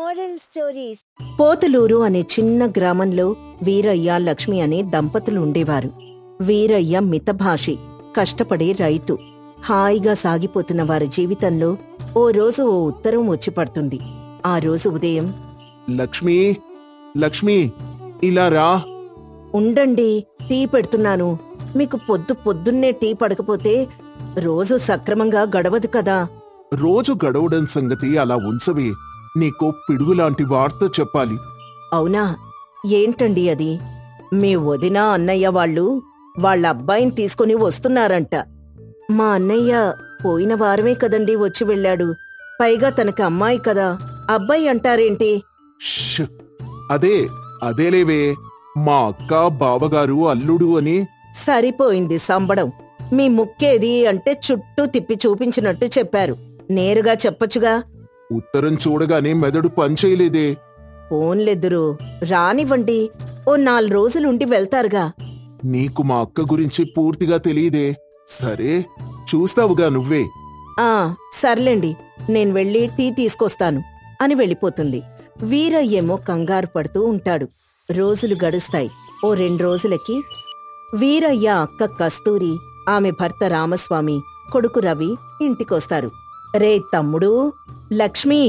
Moral stories. Pothuluru అనే చిన్న గ్రామంలో వీరయ్య, లక్ష్మి అనే దంపతులు ఉండేవారు. వీరయ్య మితభాషి, కష్టపడే రైతు. హాయిగా సాగిపోతున్న వారి జీవితంలో ఓ రోజు ఓ ఉత్తరం వచ్చి పడుతుంది. ఆ రోజు ఉదయం, లక్ష్మీ, లక్ష్మీ, ఇలా రా. ఉండండి, టీ పెడుతున్నాను. మీకు పొద్దున్నే టీ పడకపోతే రోజు సక్రమంగా గడవదు కదా. రోజు గడవడం సంగతి అలా ఉంచవే, నీకో పిడుగులాంటి వార్త చెప్పాలి. అవునా? ఏంటండి అది? మీ వదిన, అన్నయ్య వాళ్ళ అబ్బాయిని తీసుకుని వస్తున్నారంట. మా అన్నయ్య పోయిన వారమే కదండి వచ్చి వెళ్ళాడు. పైగా తనకి అమ్మాయి కదా, అబ్బాయి అంటారేంటి? ష్! అదేలేవే, మా అక్క, బావగారు, అల్లుడు అని. సరిపోయింది సంబడం. మీ ముక్కేది అంటే చుట్టూ తిప్పి చూపించినట్టు చెప్పారు. నేరుగా చెప్పొచ్చుగా. ఉత్తరం చూడగానే మెదడు పనిచేయలేదే. ఫోన్లెద్దురు, రానివ్వండి. ఓ 4 రోజులుండి వెళ్తారుగా. నీకు మా అక్క గురించి పూర్తిగా తెలియదే. సరే, చూస్తావుగా నువ్వే. సర్లేండి, నేను వెళ్ళి టీ తీసుకొస్తాను అని వెళ్ళిపోతుంది. వీరయ్యేమో కంగారు పడుతూ ఉంటాడు. రోజులు గడుస్తాయి. ఓ 2 రోజులకి వీరయ్య అక్క కస్తూరి, ఆమె భర్త రామస్వామి, కొడుకు రవి ఇంటికొస్తారు. రే తమ్ముడు, లక్ష్మి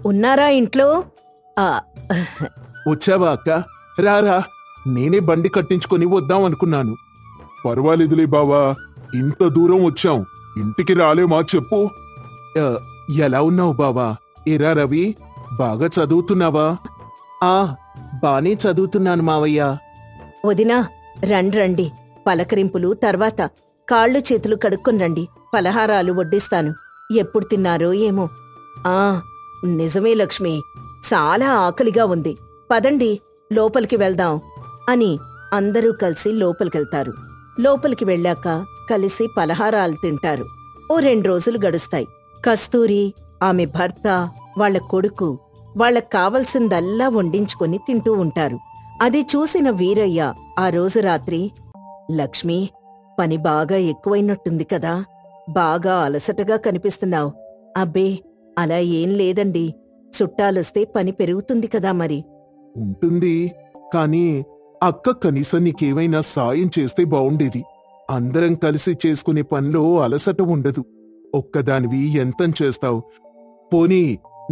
ఉన్నారా ఇంట్లో? వచ్చావా అక్క? రారా, నేనే బండి కట్టించుకొని వద్దాం అనుకున్నాను. పర్వాలేదులే బావా, ఇంత దూరం వచ్చాం, ఇంటికి రాలేమా చెప్పు. ఎలా ఉన్నావు బావా? ఏరా రవి, బాగా చదువుతున్నావా? బానే చదువుతున్నాను మావయ్య. వదినా, రండి. పలకరింపులు తర్వాత. కాళ్ళు చేతులు కడుక్కొని రండి. పలహారాలు వడ్డిస్తాను. ఎప్పుడు తిన్నారో ఏమో. నిజమే లక్ష్మి, చాలా ఆకలిగా ఉంది. పదండి, లోపలికి వెళ్దాం అని అందరూ కలిసి లోపలికెళ్తారు. లోపలికి వెళ్ళాక కలిసి పలహారాలు తింటారు. ఓ 2 రోజులు గడుస్తాయి. కస్తూరి, ఆమె భర్త, వాళ్ల కొడుకు వాళ్లకు కావలసిందల్లా వండించుకొని తింటూ ఉంటారు. అది చూసిన వీరయ్య ఆ రోజు రాత్రి, లక్ష్మి, పని బాగా ఎక్కువైనట్టుంది కదా, బాగా అలసటగా కనిపిస్తున్నావు. అబ్బే, అలా ఏం లేదండి, చుట్టాలొస్తే పని పెరుగుతుంది కదా మరి. ఉంటుంది, కాని అక్క కనీసం నీకేమైనా సాయం చేస్తే బావుండేది. అందరం కలిసి చేసుకునే పనిలో అలసట ఉండదు. ఒక్కదానివి ఎంతం చేస్తావు? పోనీ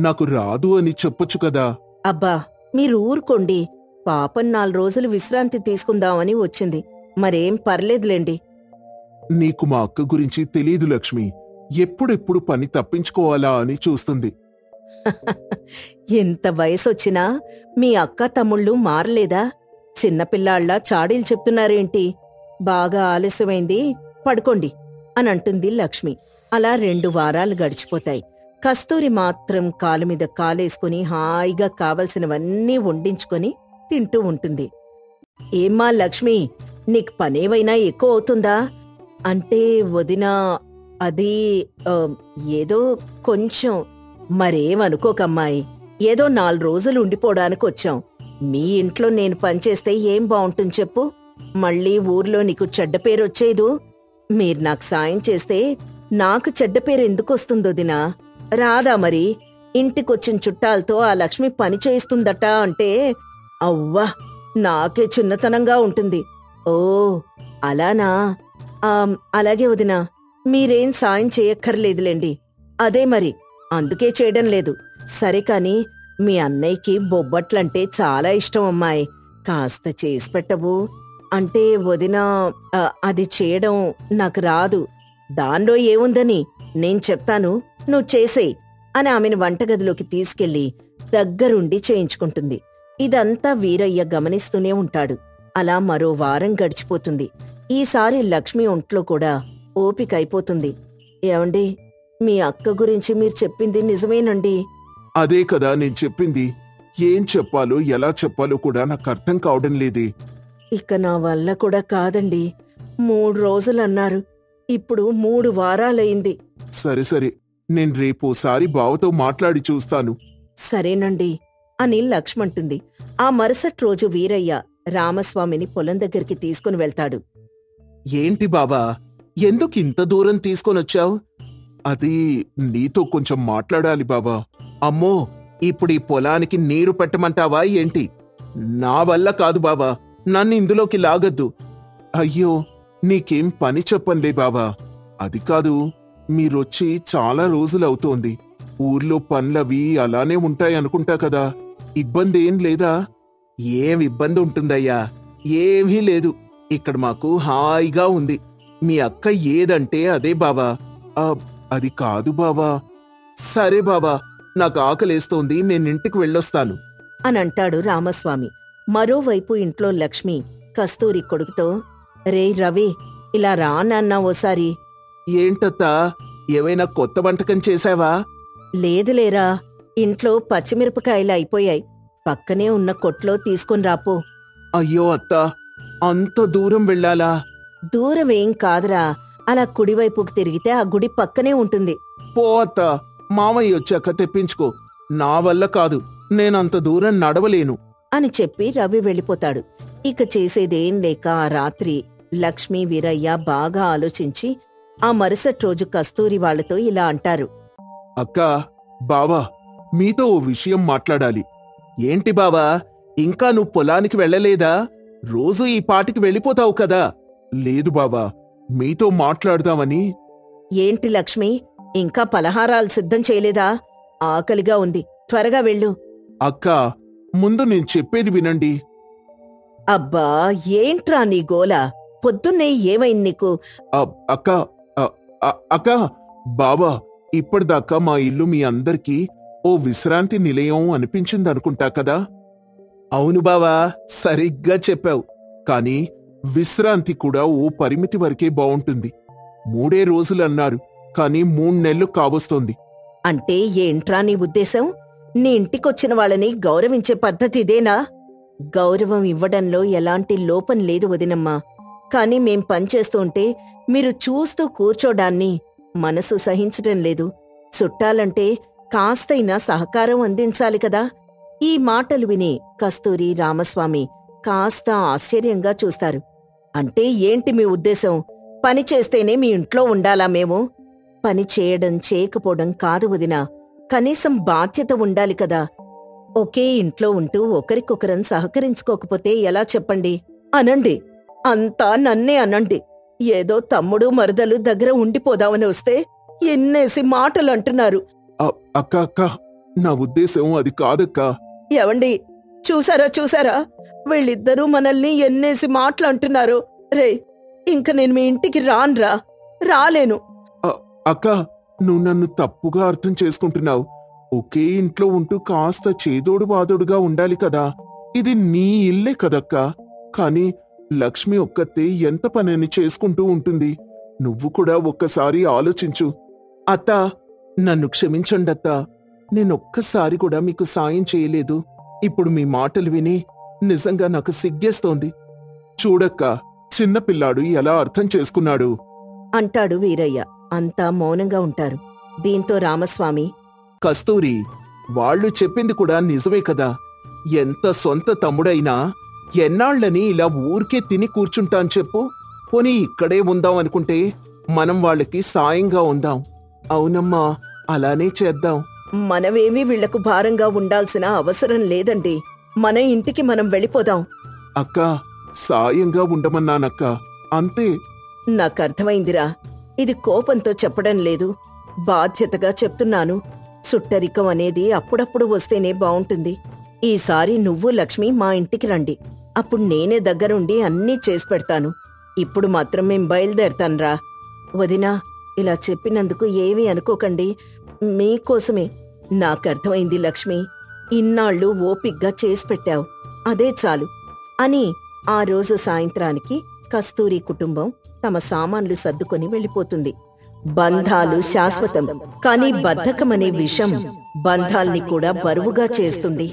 నాకు రాదు అని చెప్పొచ్చు కదా. అబ్బా, మీరు ఊరుకోండి. పాపం 4 రోజులు విశ్రాంతి తీసుకుందామని వచ్చింది. మరేం పర్లేదులేండి. నీకు మా అక్క గురించి తెలీదు లక్ష్మి. ఎప్పుడెప్పుడు పని తప్పించుకోవాలా అని చూస్తుంది. ఎంత వయసొచ్చినా మీ అక్క తమ్ముళ్ళు మారలేదా? చిన్నపిల్లాళ్లా చాడీలు చెప్తున్నారేంటి? బాగా ఆలస్యమైంది, పడుకోండి అని అంటుంది లక్ష్మి. అలా 2 వారాలు గడిచిపోతాయి. కస్తూరి మాత్రం కాలుమీద కాలేసుకుని హాయిగా కావలసినవన్నీ వండించుకొని తింటూ ఉంటుంది. ఏమ్మా లక్ష్మి, నీకు పనేవైనా ఎక్కువ అవుతుందా? అంటే వదినా, అది ఏదో కొంచెం. మరేమనుకోకమ్మాయి, ఏదో 4 రోజులు ఉండిపోవడానికొచ్చాం. మీ ఇంట్లో నేను పనిచేస్తే ఏం బావుంటుంది చెప్పు? మళ్ళీ ఊర్లో నీకు చెడ్డ పేరొచ్చేదు. మీరు నాకు సాయం చేస్తే నాకు చెడ్డ పేరు ఎందుకొస్తుందొదినా? రాదా మరి? ఇంటికొచ్చిన చుట్టాలతో ఆ లక్ష్మి పని చేయిస్తుందట అంటే అవ్వా, నాకే చిన్నతనంగా ఉంటుంది. ఓ అలానా? అలాగే వదినా, మీరేం సాయం చేయక్కర్లేదులేండి. అదే మరి, అందుకే చేయడం లేదు. సరే కాని, మీ అన్నయ్యకి బొబ్బట్లంటే చాలా ఇష్టం అమ్మాయి, కాస్త చేసి పెట్టవు? అంటే వదినా, అది చేయడం నాకు రాదు. దానిలో ఏముందని నేను చెప్తాను, నువ్వు చేసేయ్ అని ఆమెను వంటగదిలోకి తీసుకెళ్లి దగ్గరుండి చేయించుకుంటుంది. ఇదంతా వీరయ్య గమనిస్తూనే ఉంటాడు. అలా మరో వారం గడిచిపోతుంది. ఈసారి లక్ష్మి ఒంట్లో కూడా ఓపికైపోతుంది. ఏమండి, మీ అక్క గురించి మీరు చెప్పింది నిజమేనండి? అదే కదా నేను చెప్పింది. ఏం చెప్పాలో ఎలా చెప్పాలో కూడా నాకు అర్థం కావడం లేదే. ఇక నా వల్ల కూడా కాదండి. 3 రోజులన్నారు, ఇప్పుడు 3 వారాలయింది. సరే, నేను రేపోసారి బావతో మాట్లాడి చూస్తాను. సరేనండి అని లక్ష్మంటుంది. ఆ మరుసటి రోజు వీరయ్య రామస్వామిని పొలం దగ్గరికి తీసుకుని వెళ్తాడు. ఏంటి బావా, ఎందుకింత దూరం తీసుకొనొచ్చావు? అది నీతో కొంచెం మాట్లాడాలి బావా. అమ్మో, ఇప్పుడు ఈ పొలానికి నీరు పెట్టమంటావా ఏంటి? నా వల్ల కాదు బాబా, నన్ను ఇందులోకి లాగద్దు. అయ్యో, నీకేం పని చెప్పంలే బాబా. అది కాదు, మీరొచ్చి చాలా రోజులవుతోంది. ఊర్లో పనులవి అలానే ఉంటాయనుకుంటా కదా, ఇబ్బంది ఏం లేదా? ఏం ఇబ్బంది ఉంటుందయ్యా, ఏమీ లేదు. ఇక్కడ మాకు హాయిగా ఉంది. మీ అక్క ఏదంటే అదే బాబా. అది కాదు బాబా. సరే బాబా, నాకు ఆకలేస్తోంది, నేనింటికి వెళ్ళొస్తాను అనంటాడు రామస్వామి. మరోవైపు ఇంట్లో లక్ష్మి కస్తూరి కొడుకుతో, రే రవి, ఇలా రా నాన్నా ఓసారి. ఏంటత్తా, ఏమైనా కొత్త వంటకం చేశావా? లేదులేరా, ఇంట్లో పచ్చిమిరపకాయలు అయిపోయాయి. పక్కనే ఉన్న కొట్లో తీసుకొని రాపో. అయ్యో అత్తా, అంత దూరం వెళ్ళాలా? దూరమేం కాదురా, అలా కుడివైపుకి తిరిగితే ఆ గుడి పక్కనే ఉంటుంది. పో అత్తా, మామయ్య వచ్చాక తెప్పించుకో. నా వల్ల కాదు, నేనంత దూరం నడవలేను అని చెప్పి రవి వెళ్ళిపోతాడు. ఇక చేసేదేం లేక ఆ రాత్రి లక్ష్మి, వీరయ్య బాగా ఆలోచించి ఆ మరుసటి రోజు కస్తూరి వాళ్లతో ఇలా అంటారు. అక్కా, బావా, మీతో ఓ విషయం మాట్లాడాలి. ఏంటి బావా, ఇంకా నువ్వు పొలానికి వెళ్ళలేదా? రోజూ ఈ పాటికి వెళ్ళిపోతావు కదా. లేదు బావా, మీతో మాట్లాడదామని. ఏంటి లక్ష్మి, ఇంకా పలహారాలు సిద్ధం చేయలేదా? ఆకలిగా ఉంది, త్వరగా వెళ్ళు. అక్కా, ముందు నేను చెప్పేది వినండి. అబ్బా, ఏంట్రా నీ గోల? పొద్దున్నే ఏమైంది నీకు? అక్కా, అక్కా, బావా, ఇప్పటిదాకా మా ఇల్లు మీ అందరికీ ఓ విశ్రాంతి నిలయం అనిపించిందనుకుంటా కదా. అవును బావా, సరిగ్గా చెప్పావు. కాని విశ్రాంతి కూడా ఓ పరిమితి వరకే బావుంటుంది. 3 రోజులన్నారు, కాని 3 నెలలు కావస్తోంది. అంటే ఏంట్రా నీ ఉద్దేశం? నీ ఇంటికొచ్చిన వాళ్ళని గౌరవించే పద్ధతి ఇదేనా? గౌరవం ఇవ్వడంలో ఎలాంటి లోపం లేదు వదినమ్మా. కాని మేం పనిచేస్తుంటే మీరు చూస్తూ కూర్చోడాన్ని మనసు సహించటం లేదు. చుట్టాలంటే కాస్తైనా సహకారం అందించాలి కదా. ఈ మాటలు విని కస్తూరి, రామస్వామి కాస్త ఆశ్చర్యంగా చూస్తారు. అంటే ఏంటి మీ ఉద్దేశం? పని చేస్తేనే మీ ఇంట్లో ఉండాలా మేము? పని చేయడం చేయకపోవడం కాదు వదినా, కనీసం బాధ్యత ఉండాలి కదా. ఒకే ఇంట్లో ఉంటూ ఒకరికొకరం సహకరించుకోకపోతే ఎలా చెప్పండి? అనండి, అంతా నన్నే అనండి. ఏదో తమ్ముడు మరదలు దగ్గర ఉండిపోదామని వస్తే ఎన్నేసి మాటలు అంటున్నారు. అక్క అక్క, నా ఉద్దేశం అది కాదక్కా. ఎవండి, చూసారా, వీళ్ళిద్దరూ మనల్ని ఎన్నేసి మాటలు అంటున్నారు. రే, ఇంక నేను మీ ఇంటికి రాలేను. అక్క, నువ్వు నన్ను తప్పుగా అర్థం చేసుకుంటున్నావు. ఒకే ఇంట్లో ఉంటూ కాస్త చేదోడు వాదోడుగా ఉండాలి కదా. ఇది నీ ఇల్లే కదక్కా. కాని లక్ష్మి ఒక్కతే ఎంత పనిని చేసుకుంటూ ఉంటుంది. నువ్వు కూడా ఒక్కసారి ఆలోచించు. అత్తా, నన్ను క్షమించండత్తా. నేనొక్కసారి కూడా మీకు సాయం చేయలేదు. ఇప్పుడు మీ మాటలు విని నిజంగా నాకు సిగ్గేస్తోంది. చూడక్కా, చిన్నపిల్లాడు ఎలా అర్థం చేసుకున్నాడు అంటాడు వీరయ్య. అంతా మౌనంగా ఉంటారు. దీంతో రామస్వామి, కస్తూరి, వాళ్ళు చెప్పింది కూడా నిజమే కదా. ఎంత సొంత తమ్ముడైనా ఎన్నాళ్లని ఇలా ఊరికే తిని కూర్చుంటాను చెప్పు. పోనీ ఇక్కడే ఉందాం అనుకుంటే మనం వాళ్ళకి సాయంగా ఉందాం. అవునమ్మా, అలానే చేద్దాం. మనమేమీ వీళ్లకు భారంగా ఉండాల్సిన అవసరం లేదండి. మన ఇంటికి మనం వెళ్ళిపోదాం. అక్కా, సాయంగా ఉండమన్నానక్కా, అంతే. నాకర్థమైందిరా. ఇది కోపంతో చెప్పడం లేదు, బాధ్యతగా చెప్తున్నాను. చుట్టరికం అనేది అప్పుడప్పుడు వస్తేనే బావుంటుంది. ఈసారి నువ్వు లక్ష్మి మా ఇంటికి రండి. అప్పుడు నేనే దగ్గరుండి అన్నీ చేసి పెడతాను. ఇప్పుడు మాత్రం మేం బయలుదేరతాన్రా. వదినా, ఇలా చెప్పినందుకు ఏమీ అనుకోకండి, మీకోసమే. నాకర్థమైంది లక్ష్మి. ఇన్నాళ్ళు ఓపిగ్గా చేసి పెట్టావు, అదే చాలు అని ఆ రోజు సాయంత్రానికి కస్తూరి కుటుంబం తమ సామాన్లు సర్దుకొని వెళ్ళిపోతుంది. బంధాలు శాశ్వతం, కానీ బద్ధకమనే విషం బంధాల్ని కూడా బరువుగా చేస్తుంది.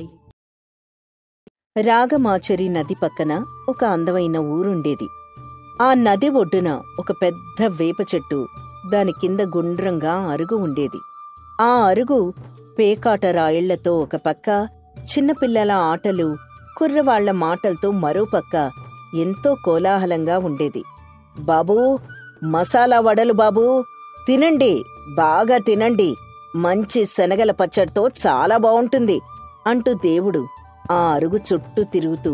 రాగమాచరి నది పక్కన ఒక అందమైన ఊరుండేది. ఆ నది ఒడ్డున ఒక పెద్ద వేప చెట్టు, దాని కింద గుండ్రంగా అరుగు ఉండేది. ఆ అరుగు పేకాట రాయిళ్లతో ఒక పక్క, చిన్నపిల్లల ఆటలు, కుర్రవాళ్ల మాటలతో మరో పక్క ఎంతో కోలాహలంగా ఉండేది. బాబూ, మసాలా వడలు బాబూ, తినండి, బాగా తినండి మంచి శనగల పచ్చడితో చాలా బావుంటుంది అంటూ దేవుడు ఆ అరుగు చుట్టూ తిరుగుతూ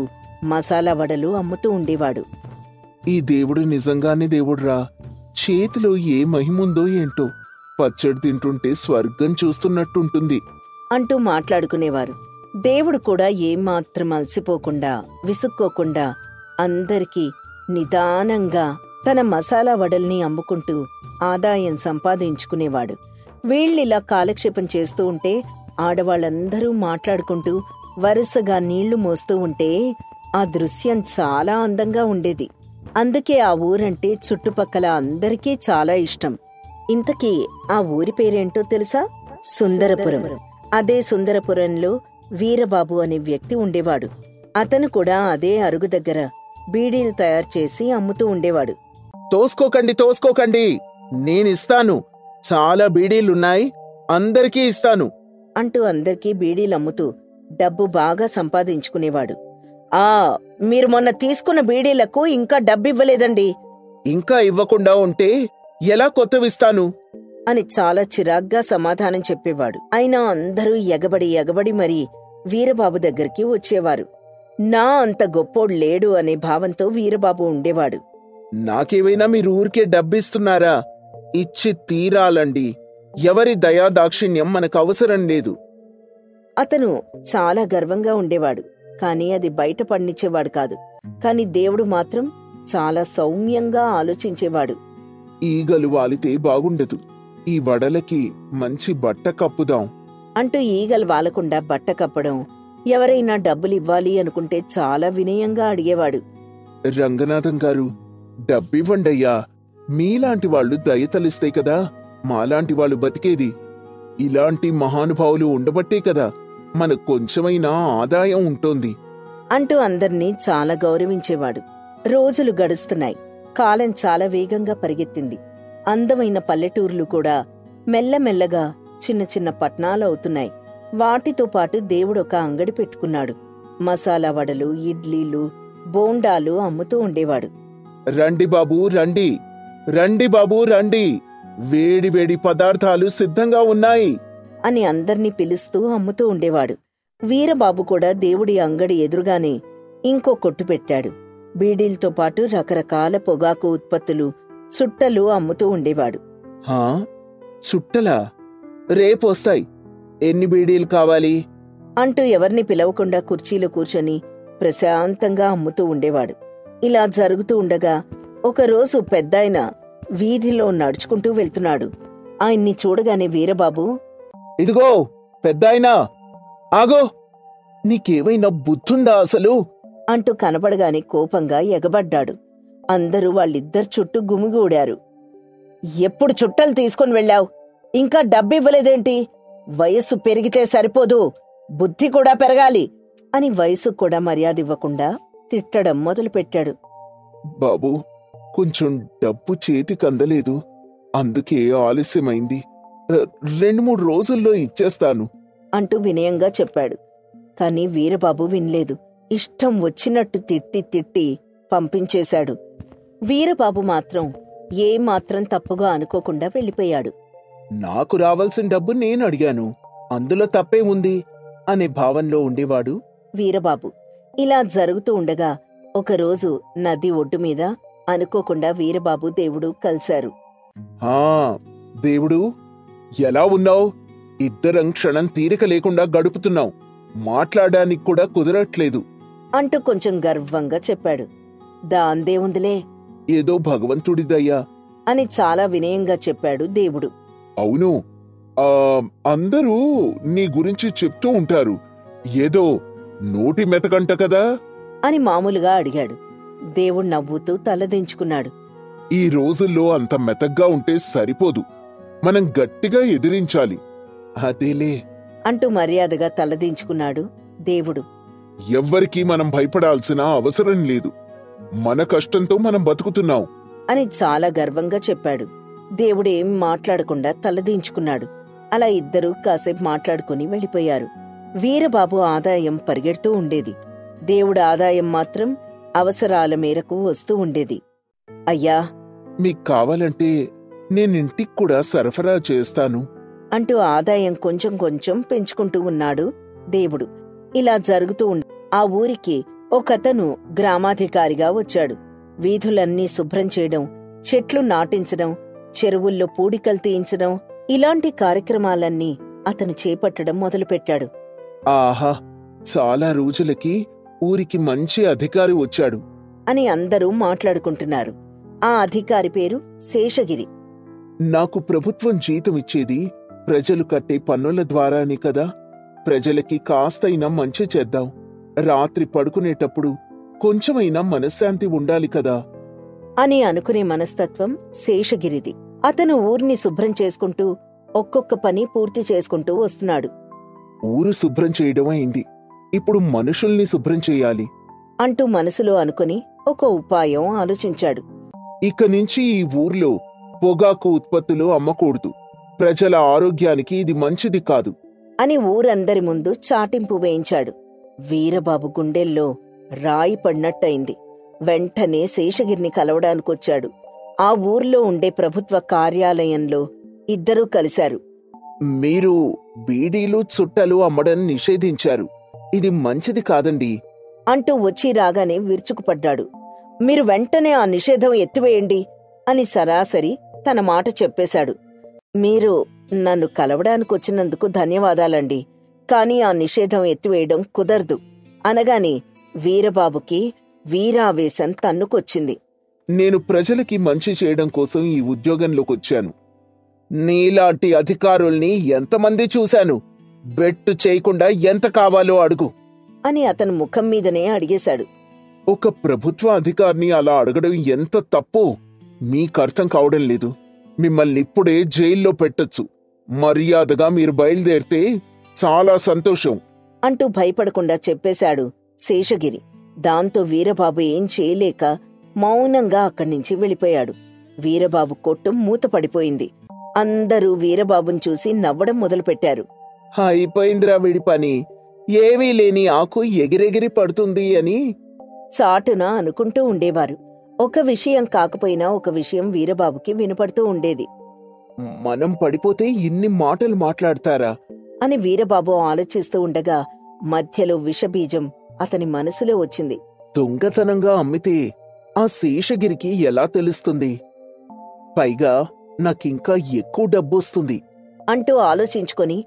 మసాలా వడలు అమ్ముతూ ఉండేవాడు. ఈ దేవుడు నిజంగానే దేవుడ్రా, చేతిలో ఏ మహిముందో ఏంటో, పచ్చడి తింటుంటే స్వర్గం చూస్తున్నట్టుంటుంది అంటూ మాట్లాడుకునేవారు. దేవుడు కూడా ఏమాత్రం అలసిపోకుండా విసుక్కోకుండా అందరికీ నిదానంగా తన మసాలా వడల్ని అమ్ముకుంటూ ఆదాయం సంపాదించుకునేవాడు. వీళ్ళిలా కాలక్షేపం చేస్తూ ఉంటే ఆడవాళ్ళందరూ మాట్లాడుకుంటూ వరుసగా నీళ్లు మోస్తూ ఉంటే ఆ దృశ్యం చాలా అందంగా ఉండేది. అందుకే ఆ ఊరంటే చుట్టుపక్కల అందరికీ చాలా ఇష్టం. ఇంతకీ ఆ ఊరి పేరేంటో తెలుసా? సుందరపురం. అదే సుందరపురంలో వీరబాబు అనే వ్యక్తి ఉండేవాడు. అతను కూడా అదే అరుగు దగ్గర బీడీలు తయారు చేసి అమ్ముతూ ఉండేవాడు. తోసుకోకండి, నేనిస్తాను, చాలా బీడీలున్నాయి, అందరికీ ఇస్తాను అంటూ అందరికీ బీడీలమ్ముతూ డబ్బు బాగా సంపాదించుకునేవాడు. మీరు మొన్న తీసుకున్న బీడీలకు ఇంకా డబ్బివ్వలేదండి. ఇంకా ఇవ్వకుండా ఉంటే ఎలా కొత్తవిస్తాను అని చాలా చిరాగ్గా సమాధానం చెప్పేవాడు. అయినా అందరూ ఎగబడి మరీ వీరబాబు దగ్గరికి వచ్చేవారు. నా అంత గొప్పోడు లేడు అనే భావంతో వీరబాబు ఉండేవాడు. నాకేమైనా మీరు ఊరికే డబ్బిస్తున్నారా? ఇచ్చి తీరాలండి, ఎవరి దయా దాక్షిణ్యం మనకు అవసరం లేదు. అతను చాలా గర్వంగా ఉండేవాడు, కాని అది బయట పండించేవాడు కాదు. కాని దేవుడు మాత్రం చాలా సౌమ్యంగా ఆలోచించేవాడు. ఈగలు వాలితే బాగుండదు, ఈ వడలకి మంచి బట్ట కప్పుదాం అంటూ ఈగలు వాలకుండా బట్ట కప్పడం, ఎవరైనా డబ్బులివ్వాలి అనుకుంటే చాలా వినయంగా అడిగేవాడు. రంగనాథం గారు, డబ్బివ్వండయ్యా, మీలాంటి వాళ్ళు దయతలిస్తే కదా మాలాంటి వాళ్ళు బతికేది. ఇలాంటి మహానుభావులు ఉండబట్టే కదా మనకు కొంచెమైనా ఆదాయం ఉంటోంది అంటూ అందర్నీ చాలా గౌరవించేవాడు. రోజులు గడుస్తున్నాయి. కాలం చాలా వేగంగా పరిగెత్తింది. అందమైన పల్లెటూర్లు కూడా మెల్లమెల్లగా చిన్న చిన్న పట్నాలవుతున్నాయి. వాటితో పాటు దేవుడొక అంగడి పెట్టుకున్నాడు. మసాలా వడలు, ఇడ్లీలు, బోండాలు అమ్ముతూ ఉండేవాడు. రండి బాబూ రండి, రండి బాబూ రండి, వేడి వేడి పదార్థాలు సిద్ధంగా ఉన్నాయి అని అందర్నీ పిలుస్తూ అమ్ముతూ ఉండేవాడు. వీరబాబు కూడా దేవుడి అంగడి ఎదురుగానే ఇంకో కొట్టు పెట్టాడు. బీడీలతో పాటు రకరకాల పొగాకు ఉత్పత్తులు, చుట్టలు అమ్ముతూ ఉండేవాడు. చుట్టలా? రేపొస్తాయి, ఎన్ని బీడీలు కావాలి అంటూ ఎవర్ని పిలవకుండా కుర్చీలో కూర్చొని ప్రశాంతంగా అమ్ముతూ ఉండేవాడు. ఇలా జరుగుతూ ఉండగా ఒకరోజు పెద్దాయన వీధిలో నడుచుకుంటూ వెళ్తున్నాడు. ఆయన్ని చూడగానే వీరబాబు, ఇదిగో పెద్దాయనా, ఆగో, నీకేమైనా బుద్ధుందా అసలు అంటూ కనబడగానే కోపంగా ఎగబడ్డాడు. అందరూ వాళ్ళిద్దరు చుట్టూ గుమిగూడారు. ఎప్పుడు చుట్టలు తీసుకుని వెళ్ళావు? ఇంకా డబ్బివ్వలేదేంటి? వయస్సు పెరిగితే సరిపోదు, బుద్ధి కూడా పెరగాలి అని వయస్సు కూడా మర్యాదివ్వకుండా తిట్టడం మొదలుపెట్టాడు. బాబూ, కొంచెం డబ్బు చేతికందలేదు, అందుకే ఆలస్యమైంది, 2-3 రోజుల్లో ఇచ్చేస్తాను అంటూ వినయంగా చెప్పాడు. కాని వీరబాబు వినలేదు. ఇష్టం వచ్చినట్టు తిట్టి పంపించేశాడు. వీరబాబు మాత్రం ఏమాత్రం తప్పుగా అనుకోకుండా వెళ్ళిపోయాడు. నాకు రావాల్సిన డబ్బు నేను అడిగాను, అందులో తప్పే ఉంది అనే భావంలో ఉండేవాడు వీరబాబు. ఇలా జరుగుతూ ఉండగా ఒకరోజు నది ఒడ్డు మీద అనుకోకుండా వీరబాబు దేవుడు కలిశారు. దేవుడు, ఎలా ఉన్నావు? ఇద్దరం క్షణం తీరిక లేకుండా గడుపుతున్నాం, మాట్లాడడానికి కూడా కుదరట్లేదు అంటూ కొంచెం గర్వంగా చెప్పాడు. దాందే ఉందిలే, ఏదో భగవంతుడిదయ్యా అని చాలా వినయంగా చెప్పాడు దేవుడు. అవును, అందరూ నీ గురించి చెప్తూ ఉంటారు, ఏదో నోటి మెతకంట కదా అని మామూలుగా అడిగాడు. దేవుడు నవ్వుతూ తలదించుకున్నాడు. ఈ రోజుల్లో అంత మెతగ్గా ఉంటే సరిపోదు, మనం గట్టిగా ఎదిరించాలి. అదేలే అంటూ మర్యాదగా తలదించుకున్నాడు దేవుడు. ఎవ్వరికీ మనం భయపడాల్సిన అవసరం లేదు, మన కష్టంతో మనం బతుకుతున్నాం అని చాలా గర్వంగా చెప్పాడు. దేవుడేం మాట్లాడకుండా తలదించుకున్నాడు. అలా ఇద్దరూ కాసేపు మాట్లాడుకుని వెళ్ళిపోయారు. వీరబాబు ఆదాయం పరిగెడుతూ ఉండేది. దేవుడి ఆదాయం మాత్రం అవసరాల మేరకు వస్తూ ఉండేది. అయ్యా, మీకు కావాలంటే నేనింటికి కూడా సరఫరా చేస్తాను అంటూ ఆదాయం కొంచెం కొంచెం పెంచుకుంటూ ఉన్నాడు దేవుడు. ఇలా జరుగుతూ ఆ ఊరికి ఒకతను గ్రామాధికారిగా వచ్చాడు. వీధులన్నీ శుభ్రం చేయడం, చెట్లు నాటించడం, చెరువుల్లో పూడికలు తీయించడం, ఇలాంటి కార్యక్రమాలన్నీ అతను చేపట్టడం మొదలుపెట్టాడు. ఆహా, చాలా రోజులకి ఊరికి మంచి అధికారి వచ్చాడు అని అందరూ మాట్లాడుకుంటున్నారు. ఆ అధికారి పేరు శేషగిరి. నాకు ప్రభుత్వం జీతం ఇచ్చేది ప్రజలు కట్టే పన్నుల ద్వారానే కదా. ప్రజలకి కాస్తైనా మంచి చేద్దాం. రాత్రి పడుకునేటప్పుడు కొంచెమైనా మనశ్శాంతి ఉండాలి కదా అని అనుకునే మనస్తత్వం శేషగిరిది. అతను ఊర్ని శుభ్రం చేసుకుంటూ ఒక్కొక్క పని పూర్తి చేసుకుంటూ వస్తున్నాడు. ఊరు శుభ్రం చేయడం అయింది, ఇప్పుడు మనుషుల్ని శుభ్రం చెయ్యాలి అంటూ మనసులో అనుకుని ఒక ఉపాయం ఆలోచించాడు. ఇక నుంచి ఈ ఊర్లో పొగాకు ఉత్పత్తులు అమ్మకూడదు. ప్రజల ఆరోగ్యానికి ఇది మంచిది కాదు అని ఊరందరి ముందు చాటింపు వేయించాడు. వీరబాబు గుండెల్లో రాయి పడినట్టయింది. వెంటనే శేషగిరిని కలవడానికొచ్చాడు. ఆ ఊర్లో ఉండే ప్రభుత్వ కార్యాలయంలో ఇద్దరూ కలిశారు. మీరు బీడీలు చుట్టలు అమ్మడం నిషేధించారు, ఇది మంచిది కాదండి అంటూ వచ్చి రాగానే విరుచుకుపడ్డాడు. మీరు వెంటనే ఆ నిషేధం ఎత్తివేయండి అని సరాసరి తన మాట చెప్పేశాడు. మీరు నన్ను కలవడానికొచ్చినందుకు ధన్యవాదాలండి, కాని ఆ నిషేధం ఎత్తివేయడం కుదరదు అనగానే వీరబాబుకి వీరావేశం తన్నుకొచ్చింది. నేను ప్రజలకి మంచి చేయడం కోసం ఈ ఉద్యోగంలోకొచ్చాను. నీలాంటి అధికారుల్ని ఎంతమంది చూశాను. బెట్టు చేయకుండా ఎంత కావాలో అడుగు అని అతను ముఖం మీదనే అడిగేశాడు. ఒక ప్రభుత్వ అధికారిని అలా అడగడం ఎంత తప్పో మీకర్థం కావడం లేదు. మిమ్మల్ని ఇప్పుడే జైల్లో పెట్టొచ్చు. మర్యాదగా మీరు బయలుదేరితే చాలా సంతోషం అంటూ భయపడకుండా చెప్పేశాడు శేషగిరి. దాంతో వీరబాబు ఏం చేయలేక మౌనంగా అక్కడ్నించి వెళ్ళిపోయాడు. వీరబాబు కొట్టు మూతపడిపోయింది. అందరూ వీరబాబుని చూసి నవ్వడం మొదలుపెట్టారు. అయిపోయిందిరా వీడి పని, ఏమీ లేని ఆకు ఎగిరెగిరి పడుతుంది అని చాటున అనుకుంటూ ఉండేవారు. ఒక విషయం కాకపోయినా ఒక విషయం వీరబాబుకి వినపడుతూ ఉండేది. మనం పడిపోతే ఇన్ని మాటలు మాట్లాడతారా అని వీరబాబు ఆలోచిస్తూ ఉండగా మధ్యలో విషబీజం అతని మనసులో వచ్చింది. దొంగతనంగా అమ్మితే ఆ శేషగిరికి ఎలా తెలుస్తుంది? పైగా నాకింకా ఎక్కువ డబ్బొస్తుంది అంటూ ఆలోచించుకొని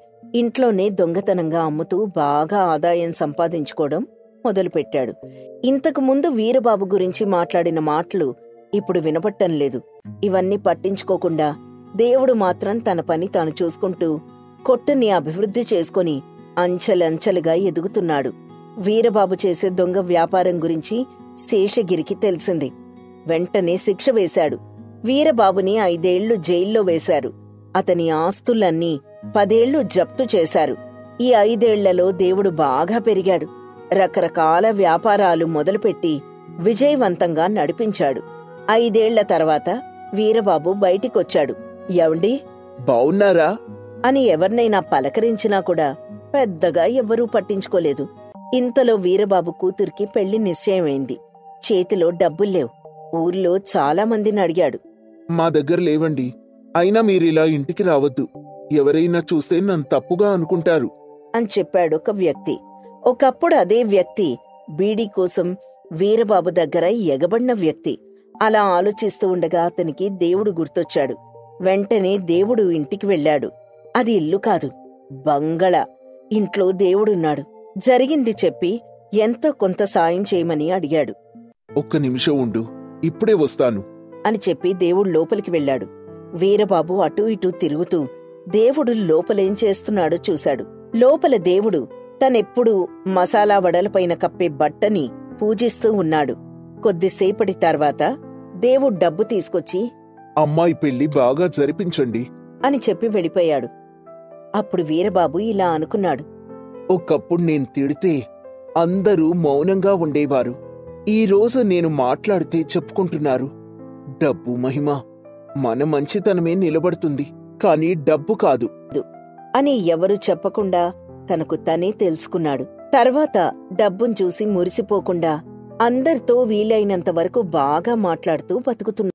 ఇంట్లోనే దొంగతనంగా అమ్ముతూ బాగా ఆదాయం సంపాదించుకోవడం మొదలుపెట్టాడు. ఇంతకుముందు వీరబాబు గురించి మాట్లాడిన మాటలు ఇప్పుడు వినపట్టం లేదు. ఇవన్నీ పట్టించుకోకుండా దేవుడు మాత్రం తన పని తాను చూసుకుంటూ కొట్టుని అభివృద్ధి చేసుకుని అంచెలంచెలుగా ఎదుగుతున్నాడు. వీరబాబు చేసే దొంగ వ్యాపారం గురించి శేషగిరికి తెలిసింది. వెంటనే శిక్ష వేశాడు. వీరబాబుని 5 ఏళ్లు జైల్లో వేశారు. అతని ఆస్తులన్నీ 10 ఏళ్లు జప్తు చేశారు. ఈ 5 ఏళ్లలో దేవుడు బాగా పెరిగాడు. రకరకాల వ్యాపారాలు మొదలుపెట్టి విజయవంతంగా నడిపించాడు. 5 ఏళ్ల తర్వాత వీరబాబు బయటికొచ్చాడు. ఎవండి బావున్నారా అని ఎవరినైనా పలకరించినా కూడా పెద్దగా ఎవ్వరూ పట్టించుకోలేదు. ఇంతలో వీరబాబు కూతురికి పెళ్లి నిశ్చయమైంది. చేతిలో డబ్బుల్లేవు. ఊర్లో చాలా మందిని అడిగాడు. మా దగ్గర లేవండి, అయినా మీరిలా ఇంటికి రావద్దు. ఎవరైనా చూస్తే నన్ను తప్పుగా అనుకుంటారు అని చెప్పాడొక వ్యక్తి. ఒకప్పుడు అదే వ్యక్తి బీడీ కోసం వీరబాబు దగ్గర ఎగబడిన వ్యక్తి. అలా ఆలోచిస్తూ ఉండగా అతనికి దేవుడు గుర్తొచ్చాడు. వెంటనే దేవుడు ఇంటికి వెళ్ళాడు. అది ఇల్లు కాదు, బంగళా. ఇంట్లో దేవుడున్నాడు. జరిగింది చెప్పి ఎంతో కొంత సాయం చేయమని అడిగాడు. ఒక్క నిమిషం ఉండు, ఇప్పుడే వస్తాను అని చెప్పి దేవుడు లోపలికి వెళ్ళాడు. వీరబాబు అటూ ఇటూ తిరుగుతూ దేవుడు లోపలేం చేస్తున్నాడో చూశాడు. లోపల దేవుడు తనెప్పుడూ మసాలా వడలపైన కప్పే బట్టని పూజిస్తూ ఉన్నాడు. కొద్దిసేపటి తర్వాత దేవుడు డబ్బు తీసుకొచ్చి అమ్మాయి పెళ్లి బాగా జరిపించండి అని చెప్పి వెళ్ళిపోయాడు. అప్పుడు వీరబాబు ఇలా అనుకున్నాడు. ఒకప్పుడు నేను తిడితే అందరూ మౌనంగా ఉండేవారు. ఈరోజు నేను మాట్లాడితే చెప్పుకుంటున్నారు. డబ్బు మహిమ మన మంచితనమే నిలబడుతుంది, కాని డబ్బు కాదు అని ఎవరూ చెప్పకుండా తనకు తనే తెలుసుకున్నాడు. తర్వాత డబ్బును చూసి మురిసిపోకుండా అందరితో వీలైనంత వరకు బాగా మాట్లాడుతూ బతుకుతున్నాడు.